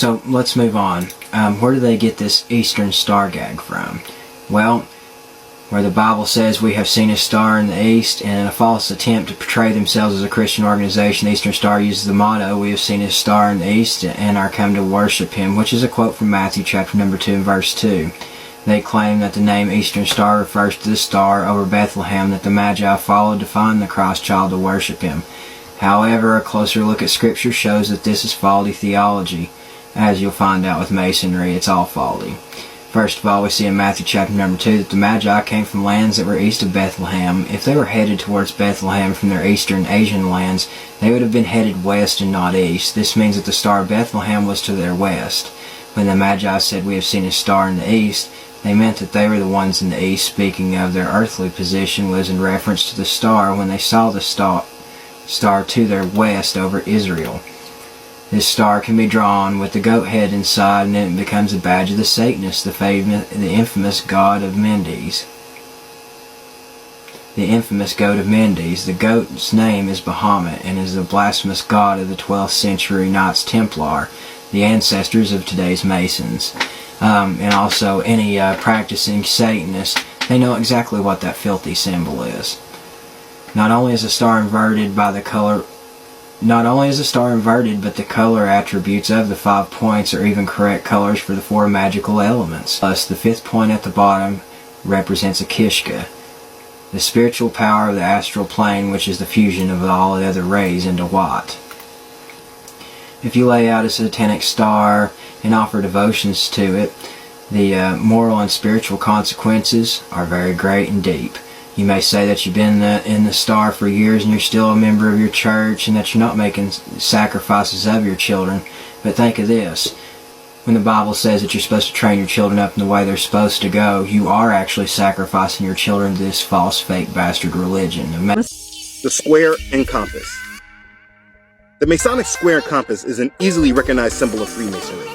So let's move on. Where do they get this Eastern Star gag from? Well, where the Bible says we have seen a star in the east, and in a false attempt to portray themselves as a Christian organization, the Eastern Star uses the motto, we have seen a star in the east and are come to worship him, which is a quote from Matthew chapter number 2 and verse 2. They claim that the name Eastern Star refers to the star over Bethlehem that the Magi followed to find the Christ child to worship him. However, a closer look at Scripture shows that this is faulty theology. As you'll find out with Masonry, it's all faulty. First of all, we see in Matthew chapter number 2 that the Magi came from lands that were east of Bethlehem. If they were headed towards Bethlehem from their eastern Asian lands, they would have been headed west and not east. This means that the star of Bethlehem was to their west. When the Magi said, we have seen a star in the east, they meant that they were the ones in the east. Speaking of their earthly position was in reference to the star when they saw the star to their west over Israel. This star can be drawn with the goat head inside, and then it becomes a badge of the Satanists, the infamous god of Mendes. The infamous goat of Mendes. The goat's name is Bahamut and is the blasphemous god of the 12th century Knights Templar, the ancestors of today's Masons. And also any practicing Satanists, they know exactly what that filthy symbol is. Not only is the star inverted, but the color attributes of the 5 points are even correct colors for the 4 magical elements. Plus, the 5th point at the bottom represents a Kishka, the spiritual power of the astral plane, which is the fusion of all the other rays into white. If you lay out a satanic star and offer devotions to it, the moral and spiritual consequences are very great and deep. You may say that you've been in the star for years and you're still a member of your church and that you're not making sacrifices of your children. But think of this. When the Bible says that you're supposed to train your children up in the way they're supposed to go, you are actually sacrificing your children to this false, fake, bastard religion. The square and compass. The Masonic square and compass is an easily recognized symbol of Freemasonry.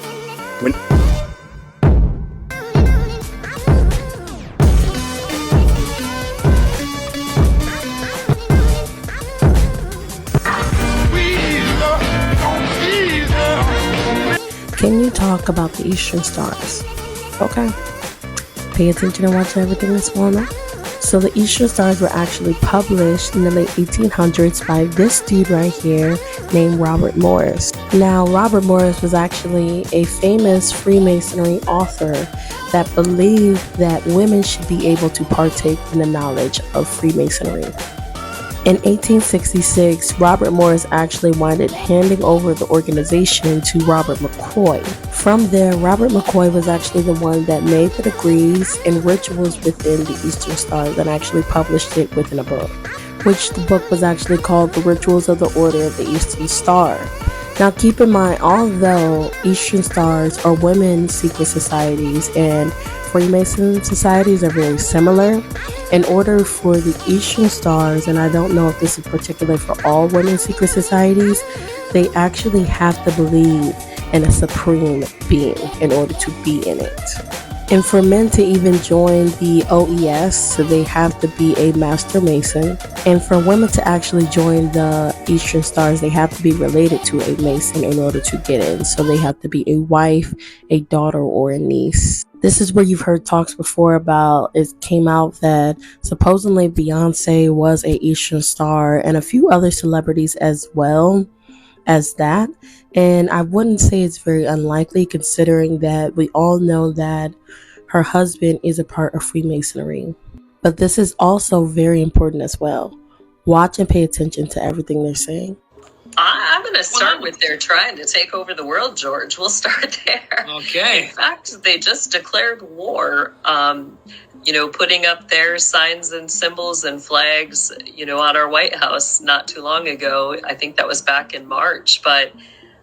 Can you talk about the Eastern Stars? Okay. Pay attention and watch everything that's going on. So the Eastern Stars were actually published in the late 1800s by this dude right here named Robert Morris. Now, Robert Morris was actually a famous Freemasonry author that believed that women should be able to partake in the knowledge of Freemasonry. In 1866, Robert Morris actually wound up handing over the organization to Robert McCoy. From there, Robert McCoy was actually the one that made the degrees and rituals within the Eastern Stars and actually published it within a book, which the book was actually called The Rituals of the Order of the Eastern Star. Now keep in mind, although Eastern Stars are women's secret societies and Freemason societies are very similar, in order for the Eastern Stars, and I don't know if this is particular for all women's secret societies, they actually have to believe in a supreme being in order to be in it. And for men to even join the OES, so they have to be a Master Mason. And for women to actually join the Eastern Stars, they have to be related to a Mason in order to get in. So they have to be a wife, a daughter, or a niece. This is where you've heard talks before about, it came out that supposedly Beyonce was a Eastern Star and a few other celebrities as well as that. And I wouldn't say it's very unlikely, considering that we all know that her husband is a part of Freemasonry. But this is also very important as well. Watch and pay attention to everything they're saying. I'm going to start with they're trying to take over the world, George. We'll start there. Okay. In fact, they just declared war, putting up their signs and symbols and flags, on our White House not too long ago. I think that was back in March. But,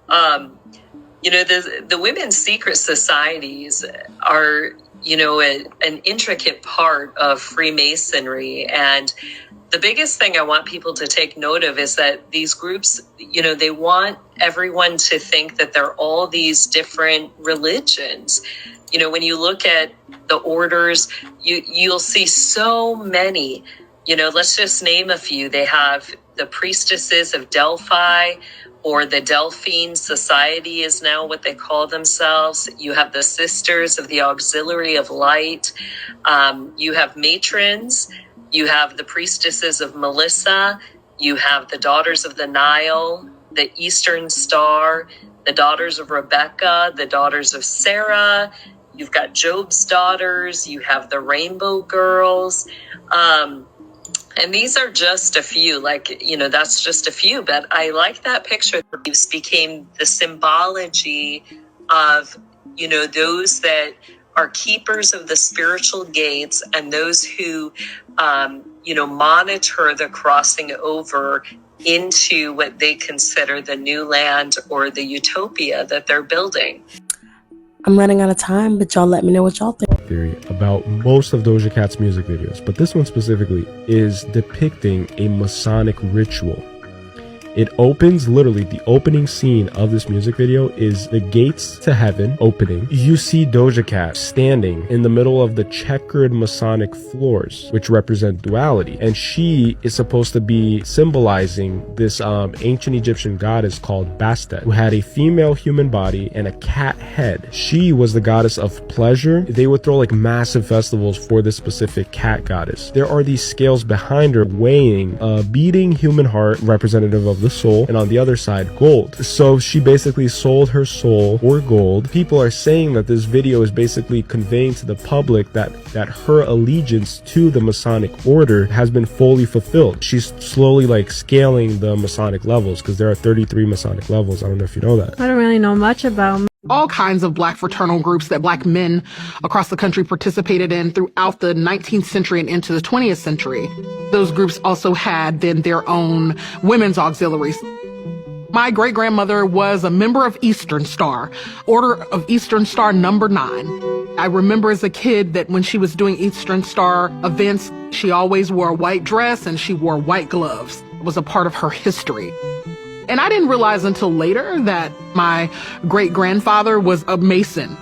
the women's secret societies are, an intricate part of Freemasonry. And the biggest thing I want people to take note of is that these groups, they want everyone to think that they're all these different religions. When you look at the orders, you'll see so many Let's just name a few. They have the priestesses of Delphi, or the Delphine Society is now what they call themselves. You have the Sisters of the Auxiliary of Light. You have matrons. You have the priestesses of Melissa. You have the Daughters of the Nile, the Eastern Star, the Daughters of Rebecca, the Daughters of Sarah. You've got Job's daughters. You have the Rainbow Girls. And these are just a few, that's just a few. But I like that picture. These became the symbology of, those that are keepers of the spiritual gates, and those who, monitor the crossing over into what they consider the new land or the utopia that they're building. I'm running out of time, but y'all let me know what y'all think. Theory about most of Doja Cat's music videos, but this one specifically is depicting a Masonic ritual. It opens, literally the opening scene of this music video is the gates to heaven opening. You see Doja Cat standing in the middle of the checkered Masonic floors, which represent duality. And she is supposed to be symbolizing this ancient Egyptian goddess called Bastet, who had a female human body and a cat head. She was the goddess of pleasure. They would throw like massive festivals for this specific cat goddess. There are these scales behind her weighing a beating human heart, representative of the soul, and on the other side gold. So she basically sold her soul for gold. People are saying that this video is basically conveying to the public that her allegiance to the Masonic order has been fully fulfilled. She's slowly like scaling the Masonic levels, because there are 33 Masonic levels. I don't know if you know that. I don't really know much about all kinds of black fraternal groups that black men across the country participated in throughout the 19th century and into the 20th century. Those groups also had then their own women's auxiliaries. My great-grandmother was a member of Eastern Star, Order of Eastern Star number 9. I remember as a kid that when she was doing Eastern Star events, she always wore a white dress and she wore white gloves. It was a part of her history. And I didn't realize until later that my great-grandfather was a Mason.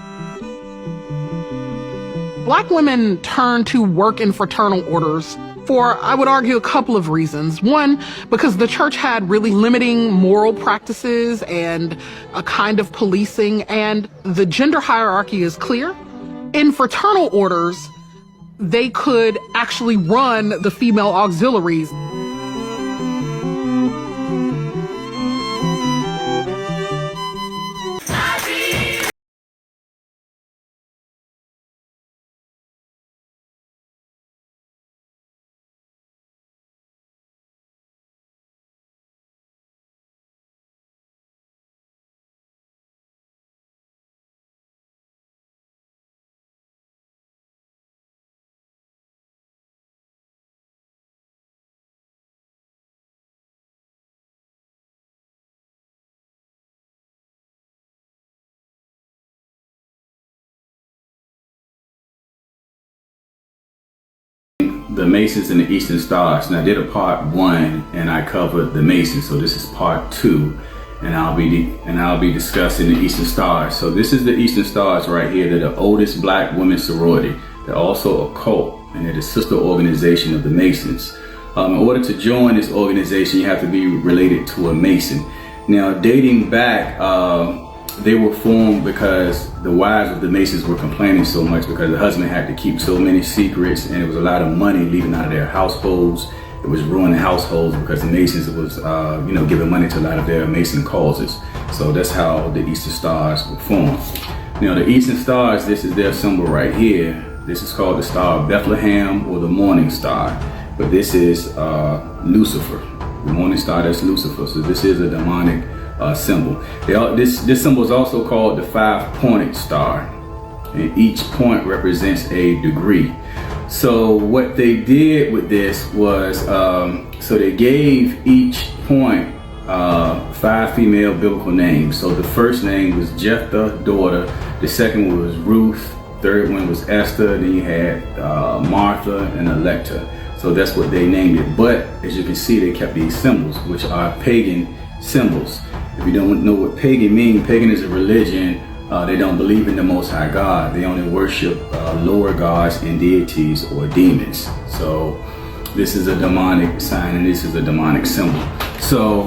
Black women turned to work in fraternal orders for, I would argue, a couple of reasons. One, because the church had really limiting moral practices and a kind of policing, and the gender hierarchy is clear. In fraternal orders, they could actually run the female auxiliaries. The Masons and the Eastern Stars. And I did a part 1 and I covered the Masons, so this is part 2, and I'll be discussing the Eastern Stars. So this is the Eastern Stars right here. They're the oldest black women's sorority. They're also a cult, and they're the sister organization of the Masons. In order to join this organization, you have to be related to a Mason. Now, dating back, they were formed because the wives of the Masons were complaining so much because the husband had to keep so many secrets, and it was a lot of money leaving out of their households. It was ruining households because the Masons was, giving money to a lot of their Mason causes. So that's how the Eastern Stars were formed. Now, the Eastern Stars, this is their symbol right here. This is called the Star of Bethlehem, or the Morning Star. But this is Lucifer. The Morning Star, that's Lucifer. So this is a demonic symbol. This symbol is also called the 5-pointed star, and each point represents a degree. So what they did with this was, so they gave each point 5 female biblical names. So the first name was Jephthah, daughter. The second one was Ruth. Third one was Esther. Then you had Martha and Electa. So that's what they named it. But as you can see, they kept these symbols, which are pagan symbols. If you don't know what pagan means, pagan is a religion. They don't believe in the Most High God. They only worship lower gods and deities or demons. So this is a demonic sign and this is a demonic symbol. So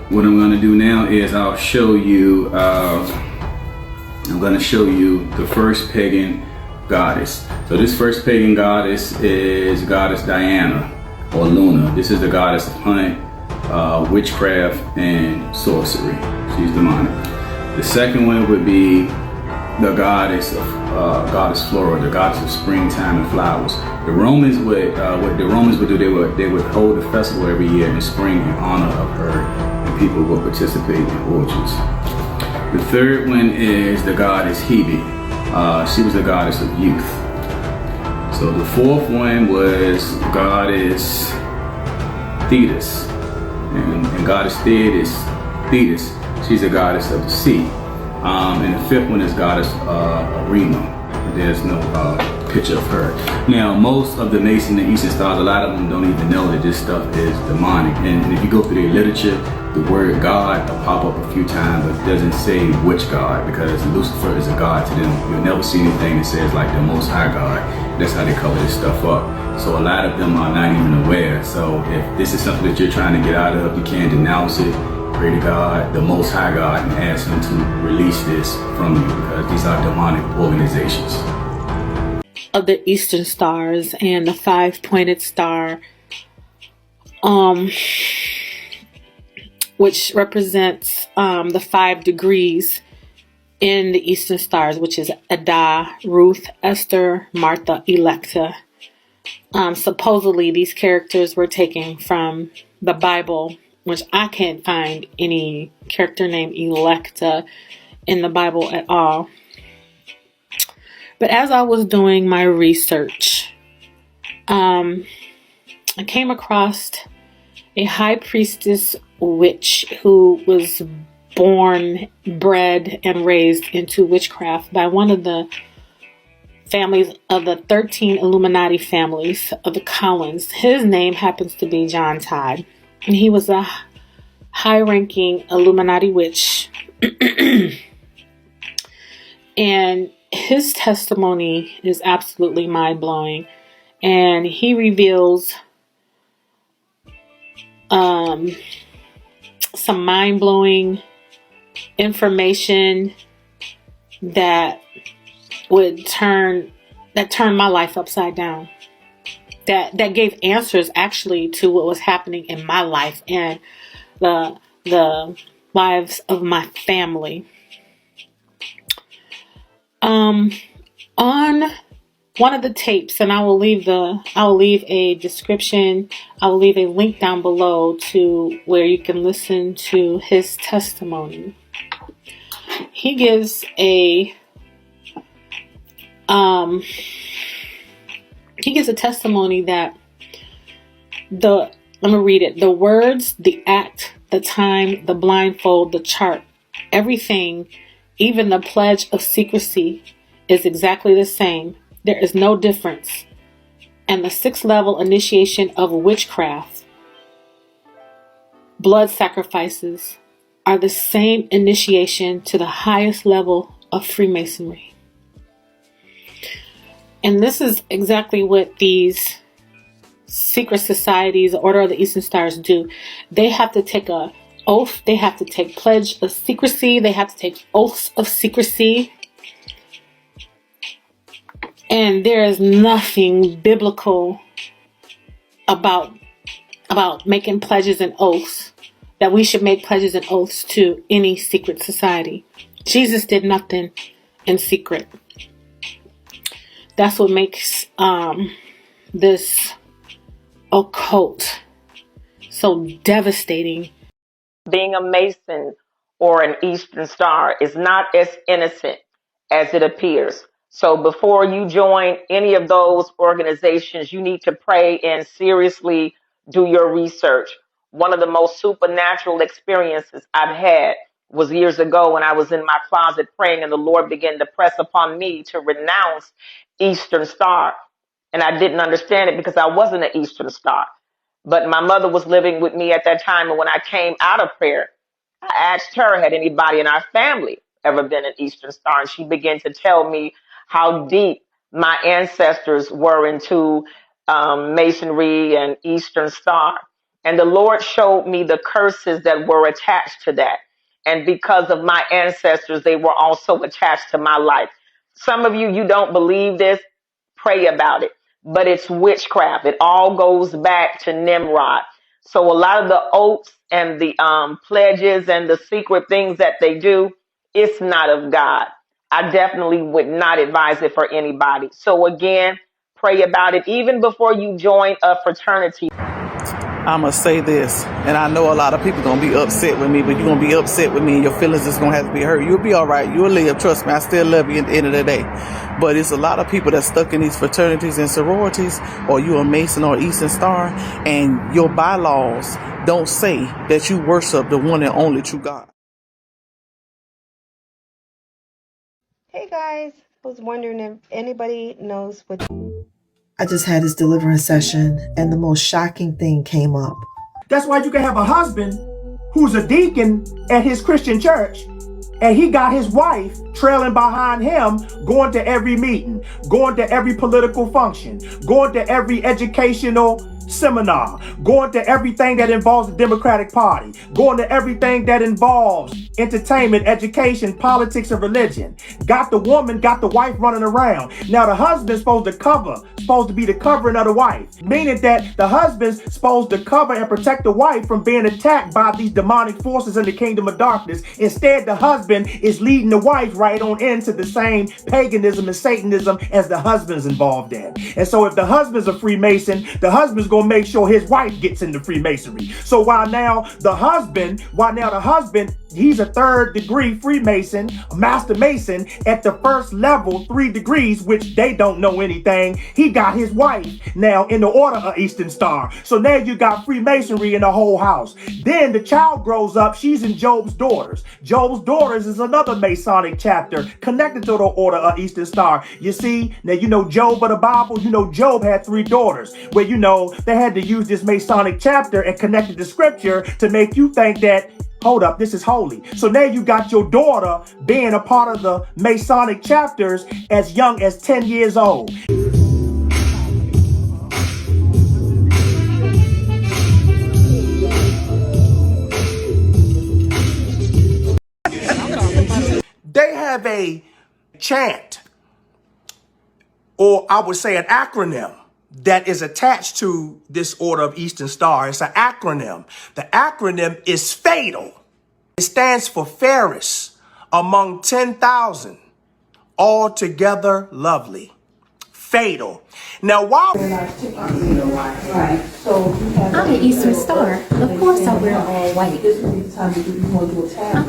what I'm going to do now is I'll show you, I'm going to show you the first pagan goddess. So this first pagan goddess is goddess Diana or Luna. This is the goddess of hunt, witchcraft, and sorcery. She's demonic. The second one would be the goddess of goddess Flora, the goddess of springtime and flowers. The Romans would what the Romans would do, they would hold a festival every year in spring in honor of her, and people would participate in orgies. The third one is the goddess Hebe. She was the goddess of youth. So the fourth one was goddess Thetis, and goddess Thetis, she's a goddess of the sea. And the fifth one is goddess Arima. There's no picture of her. Now, most of the Mason and Eastern Stars, a lot of them don't even know that this stuff is demonic. And if you go through their literature, the word God will pop up a few times, but it doesn't say which God, because Lucifer is a god to them. You'll never see anything that says like the Most High God. That's how they cover this stuff up. So a lot of them are not even aware. So if this is something that you're trying to get out of, you can't denounce it. Pray to God, the Most High God, and ask Him to release this from you, because these are demonic organizations. Of the Eastern Stars and the 5-pointed star, which represents the 5 degrees in the Eastern Stars, which is Ada, Ruth, Esther, Martha, Electa. Supposedly, these characters were taken from the Bible, which I can't find any character named Electa in the Bible at all. But as I was doing my research, I came across a high priestess witch who was born, bred, and raised into witchcraft by one of the families of the 13 Illuminati families of the Collins. His name happens to be John Todd. And he was a high-ranking Illuminati witch. And his testimony is absolutely mind-blowing. And he reveals some mind-blowing information that turned my life upside down. That gave answers actually to what was happening in my life and the lives of my family. On one of the tapes, and I will leave a description, I will leave a link down below to where you can listen to his testimony. He gives a testimony that let me read it. The words, the act, the time, the blindfold, the chart, everything, even the pledge of secrecy is exactly the same. There is no difference. And the 6th level initiation of witchcraft, blood sacrifices, are the same initiation to the highest level of Freemasonry. And this is exactly what these secret societies, the Order of the Eastern Stars, do. They have to take an oath. They have to take pledge of secrecy. They have to take oaths of secrecy. And there is nothing biblical about making pledges and oaths, that we should make pledges and oaths to any secret society. Jesus did nothing in secret. That's what makes this occult so devastating. Being a Mason or an Eastern Star is not as innocent as it appears. So before you join any of those organizations, you need to pray and seriously do your research. One of the most supernatural experiences I've had was years ago when I was in my closet praying, and the Lord began to press upon me to renounce Eastern Star. And I didn't understand it because I wasn't an Eastern Star. But my mother was living with me at that time, and when I came out of prayer, I asked her, had anybody in our family ever been an Eastern Star? And she began to tell me how deep my ancestors were into Masonry and Eastern Star. And the Lord showed me the curses that were attached to that. And because of my ancestors, they were also attached to my life. Some of you, you don't believe this, pray about it. But it's witchcraft. It all goes back to Nimrod. So a lot of the oaths and the pledges and the secret things that they do, it's not of God. I definitely would not advise it for anybody. So again, pray about it even before you join a fraternity. I'm going to say this, and I know a lot of people going to be upset with me, but you're going to be upset with me and your feelings is going to have to be hurt. You'll be all right. You'll live. Trust me, I still love you at the end of the day. But it's a lot of people that's stuck in these fraternities and sororities, or you're a Mason or Eastern Star, and your bylaws don't say that you worship the one and only true God. Hey guys, I was wondering if anybody knows what... I just had this deliverance session and the most shocking thing came up. That's why you can have a husband who's a deacon at his Christian church and he got his wife trailing behind him, going to every meeting, going to every political function, going to every educational seminar, going to everything that involves the Democratic Party, going to everything that involves entertainment, education, politics, and religion. Got the woman, got the wife running around. Now the husband's supposed to be the covering of the wife, meaning that the husband's supposed to cover and protect the wife from being attacked by these demonic forces in the kingdom of darkness. Instead, the husband is leading the wife right on into the same paganism and Satanism as the husband's involved in. And so if the husband's a Freemason, the husband's gonna make sure his wife gets into Freemasonry. So while now the husband, he's a 3rd degree Freemason, a Master Mason at the first level, 3 degrees, which they don't know anything. He got his wife now in the order of Eastern Star. So now you got Freemasonry in the whole house. Then the child grows up, she's in Job's Daughters. Job's Daughters is another Masonic chapter connected to the order of Eastern Star. You see, now you know Job of the Bible, you know Job had 3 daughters, where you know they had to use this Masonic chapter and connect it to scripture to make you think that, hold up, this is holy. So now you got your daughter being a part of the Masonic chapters as young as 10 years old. They have a chant, or I would say an acronym, that is attached to this Order of Eastern Star. It's an acronym. The acronym is FATAL. It stands for fairest among 10,000, altogether lovely. FATAL. Now, while I'm an Eastern Star. Of course I wear all white. I'm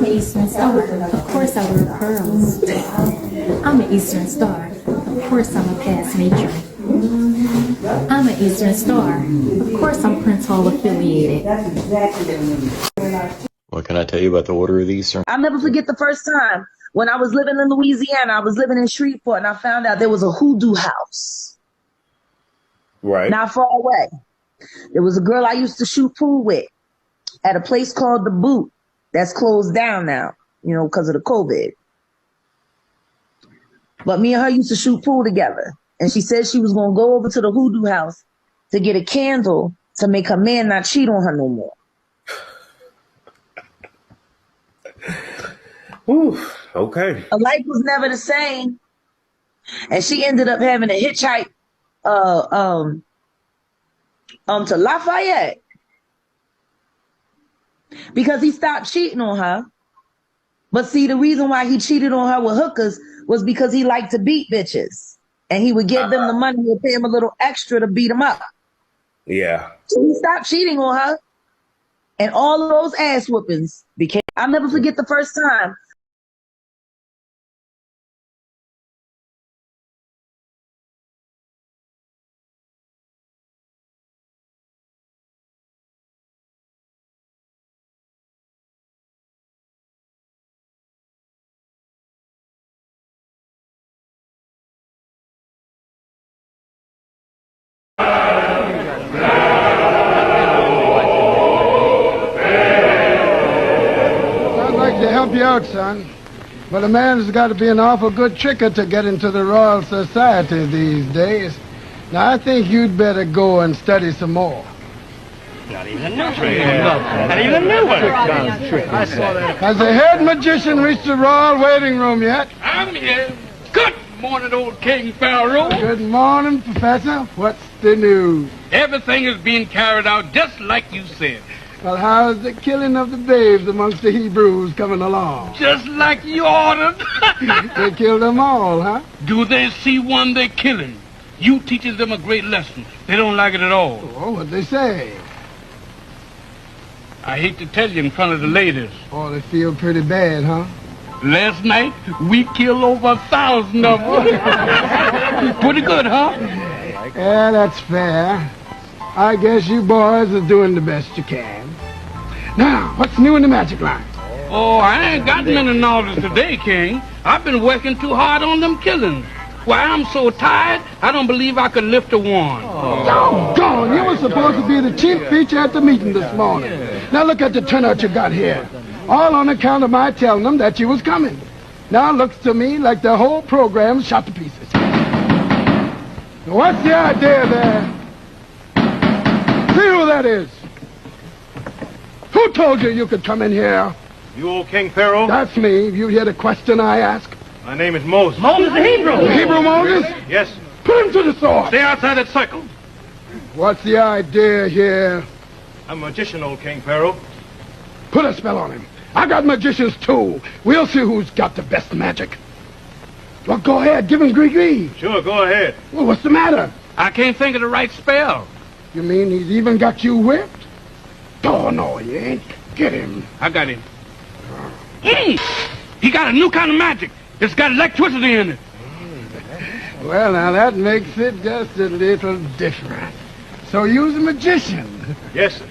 an Eastern Star. Of course I wear pearls. I'm an Eastern Star. Of course I'm a past matron. I'm an Eastern Star. Of course I'm Prince Hall affiliated. What can I tell you about the Order of the Eastern? I'll never forget the first time when I was living in Louisiana. I was living in Shreveport and I found out there was a hoodoo house. Right. Not far away. There was a girl I used to shoot pool with at a place called The Boot that's closed down now, because of the COVID. But me and her used to shoot pool together. And she said she was going to go over to the hoodoo house to get a candle to make her man not cheat on her no more. Ooh, okay. Her life was never the same. And she ended up having a hitchhike to Lafayette because he stopped cheating on her. But see, the reason why he cheated on her with hookers was because he liked to beat bitches. And he would give them the money and pay him a little extra to beat them up. Yeah. So he stopped cheating on her. And all of those ass whoopings became... I'll never forget the first time. To help you out, son. But a man's got to be an awful good chicker to get into the Royal Society these days. Now, I think you'd better go and study some more. Not even a new trick. Not even a new one. I saw that. Has the head magician reached the royal waiting room yet? I'm here. Good morning, old King Pharaoh. Good morning, Professor. What's the news? Everything is being carried out just like you said. Well, how's the killing of the babes amongst the Hebrews coming along? Just like you ordered. They killed them all, huh? Do they see one they're killing? You teaches them a great lesson. They don't like it at all. Oh, what'd they say? I hate to tell you in front of the ladies. Oh, they feel pretty bad, huh? Last night, we killed over 1,000 of them. Pretty good, huh? Yeah, that's fair. I guess you boys are doing the best you can. Now, what's new in the magic line? Oh, I ain't got many knowledge today, King. I've been working too hard on them killings. Why, I'm so tired, I don't believe I could lift a wand. Doggone, you were supposed to be the chief feature at the meeting this morning. Now look at the turnout you got here. All on account of my telling them that you was coming. Now it looks to me like the whole program's shot to pieces. What's the idea there? See who that is. Who told you you could come in here? You old King Pharaoh? That's me. You hear the question I ask? My name is Moses. Moses the Hebrew. The Hebrew Moses? Yes. Put him to the sword. Stay outside that circle. What's the idea here? I'm a magician, old King Pharaoh. Put a spell on him. I got magicians too. We'll see who's got the best magic. Well, go ahead. Give him gree-gree. Sure, go ahead. Well, what's the matter? I can't think of the right spell. You mean he's even got you whipped? Oh, no, he ain't. Get him. I got him. He got a new kind of magic. It's got electricity in it. Well, now that makes it just a little different. So you's a magician. Yes, sir.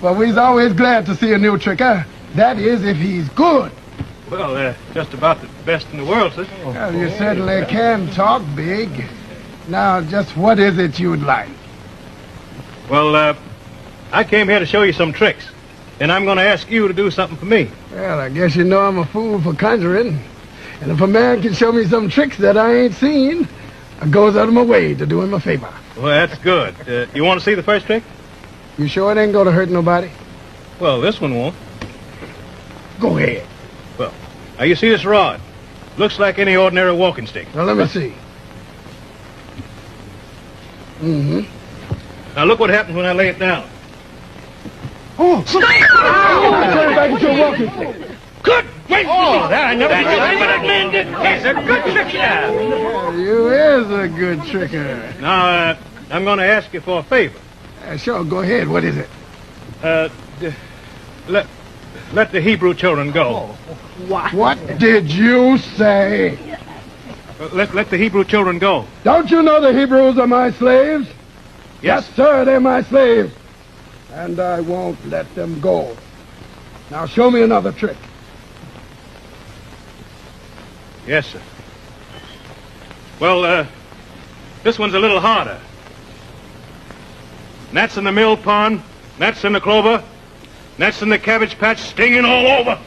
Well, we's always glad to see a new tricker. That is, if he's good. Well, just about the best in the world, sir. Well, you certainly can talk big. Now, just what is it you'd like? Well, I came here to show you some tricks. And I'm going to ask you to do something for me. Well, I guess you know I'm a fool for conjuring. And if a man can show me some tricks that I ain't seen, I goes out of my way to do him a favor. Well, that's good. You want to see the first trick? You sure it ain't going to hurt nobody? Well, this one won't. Go ahead. Well, now you see this rod? Looks like any ordinary walking stick. Now, let me see. Mm-hmm. Now, look what happens when I lay it down. Oh! Turn it back into a walking stick. Good! Wait! Oh, that I never did. That man did. He's a good tricker. Yeah, you is a good tricker. Now, I'm going to ask you for a favor. Sure, go ahead. What is it? Let the Hebrew children go. What did you say? Let the Hebrew children go. Don't you know the Hebrews are my slaves? Yes, sir, they're my slaves. And I won't let them go. Now show me another trick. Yes, sir. Well, this one's a little harder. Gnats in the mill pond, gnats in the clover, gnats in the cabbage patch, stinging all over.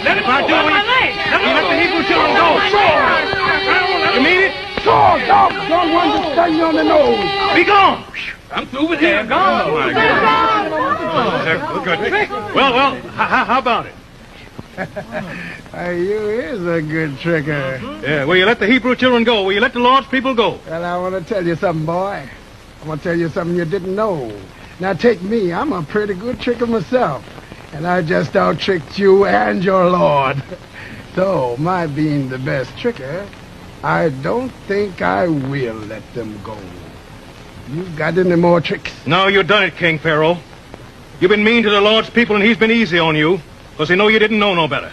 Let it not do let the Hebrew children go. You mean it? Sure, don't want to sting you on the nose. Be gone. I'm through with him. Gone. Good. Well, how about it? You is a good tricker. Yeah, will you let the Hebrew children go? Will you let the Lord's people go? Well, I want to tell you something, boy. I want to tell you something you didn't know. Now, take me. I'm a pretty good tricker myself. And I just out-tricked you and your Lord. So, my being the best tricker, I don't think I will let them go. You got any more tricks? No, you done it, King Pharaoh. You've been mean to the Lord's people, and he's been easy on you, because he know you didn't know no better.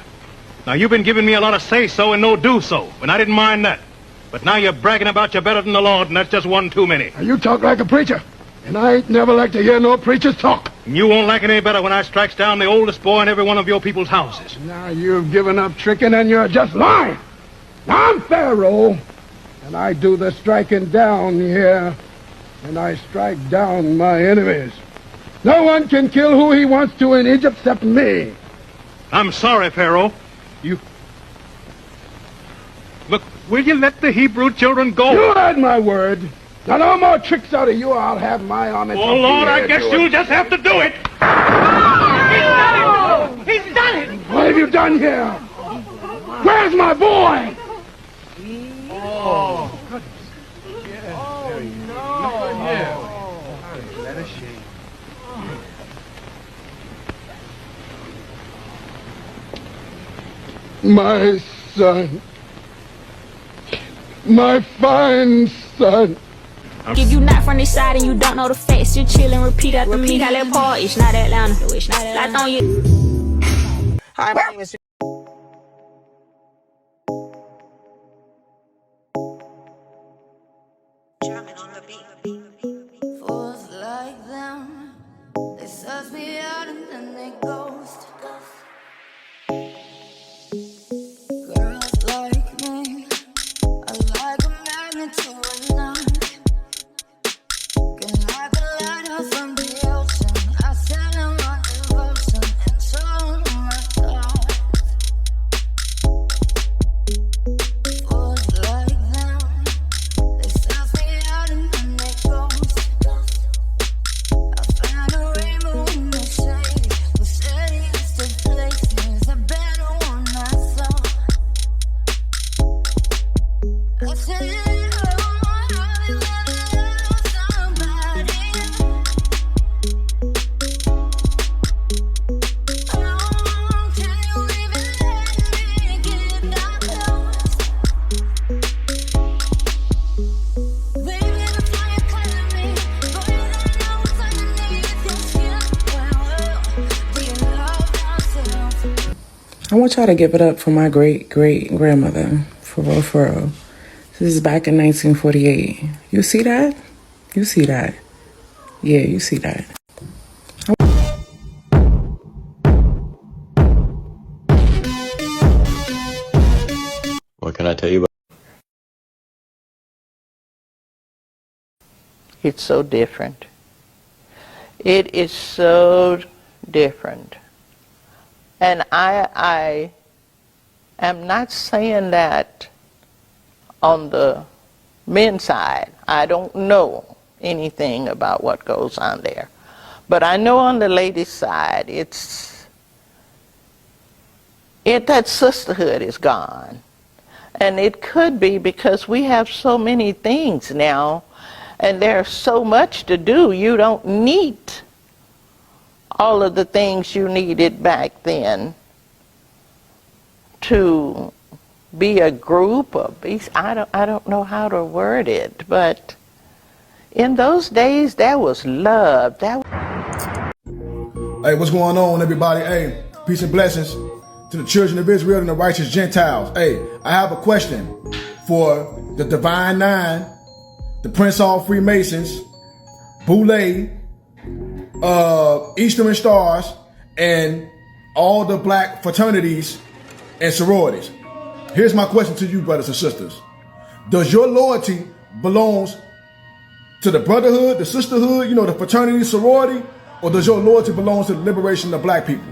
Now, you've been giving me a lot of say-so and no do-so, and I didn't mind that. But now you're bragging about you're better than the Lord, and that's just one too many. Now, you talk like a preacher, and I ain't never like to hear no preachers talk. And you won't like it any better when I strikes down the oldest boy in every one of your people's houses. Now, you've given up tricking, and you're just lying. Now, I'm Pharaoh, and I do the striking down here, and I strike down my enemies. No one can kill who he wants to in Egypt except me. I'm sorry, Pharaoh. Look, Will you let the Hebrew children go? You had my word. Now, no more tricks out of you. I'll have my army. Oh, Lord, I guess you'll just have to do it. He's done it! What have you done here? Where's my boy? Oh, goodness. Yeah. Oh, no. Yeah. That a shame. My son. My fine son. If you not from this side and you don't know the facts, just chill and repeat after me. How that part, it's not Atlanta. It's not Atlanta. Like on you. Hi, my name is. Fools like them, they suss me out and then they ghost. Girls like me, I like a magnet to a knot. Can like a lighter from the ocean. I sell them my devotion and show them my thoughts. Fools like them, they suss me out and then they ghost. I found a rainbow in the shade, the steadiest of places, a better one I saw. I said, I want y'all to give it up for my great-great-grandmother. For real, for real. This is back in 1948. You see that? You see that? Yeah, you see that. What can I tell you about? It's so different. It is so different. And I am not saying that on the men's side. I don't know anything about what goes on there. But I know on the ladies' side, that sisterhood is gone. And it could be because we have so many things now, and there's so much to do. You don't need all of the things you needed back then to be a group or be, I don't know how to word it, but in those days there was love. Hey, what's going on, everybody? Hey, peace and blessings to the children of Israel and the righteous Gentiles. Hey, I have a question for the Divine Nine, the Prince Hall Freemasons, Boule, Eastern Stars, and all the black fraternities and sororities. Here's my question to you, brothers and sisters. Does your loyalty belongs to the brotherhood, the sisterhood, the fraternity, sorority, or does your loyalty belong to the liberation of black people?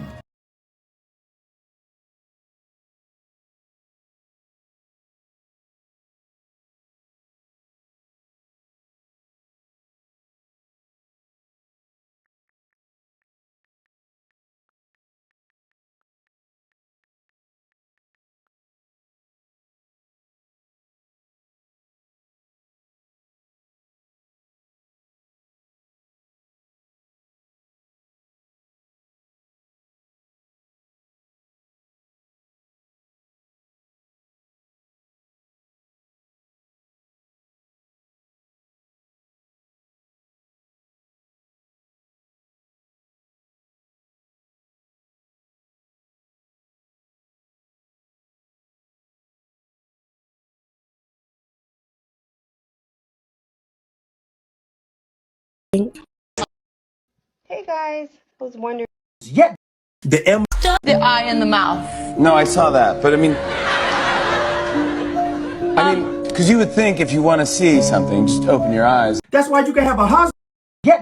Hey guys, I was wondering. Yet the M. The eye and the mouth. No, I saw that, but I mean, because you would think if you want to see something, just open your eyes. That's why you can have a husband. Yet